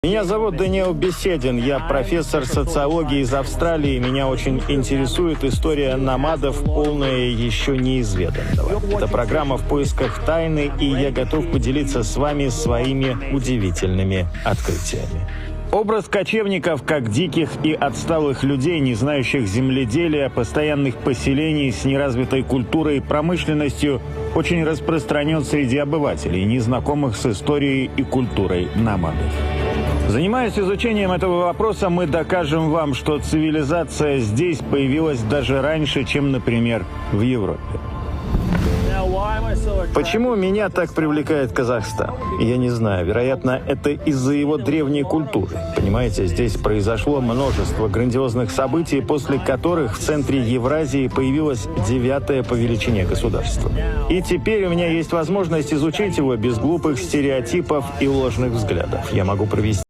Меня зовут Даниил Беседин, я профессор социологии из Австралии. Меня очень интересует история номадов, полная еще неизведанного. Это программа «В поисках тайны», и я готов поделиться с вами своими удивительными открытиями. Образ кочевников как диких и отсталых людей, не знающих земледелия, постоянных поселений с неразвитой культурой и промышленностью, очень распространен среди обывателей, незнакомых с историей и культурой номадов. Занимаясь изучением этого вопроса, мы докажем вам, что цивилизация здесь появилась даже раньше, чем, например, в Европе. Почему меня так привлекает Казахстан? Я не знаю. Вероятно, это из-за его древней культуры. Понимаете, здесь произошло множество грандиозных событий, после которых в центре Евразии появилось 9-е по величине государство. И теперь у меня есть возможность изучить его без глупых стереотипов и ложных взглядов. Я могу провести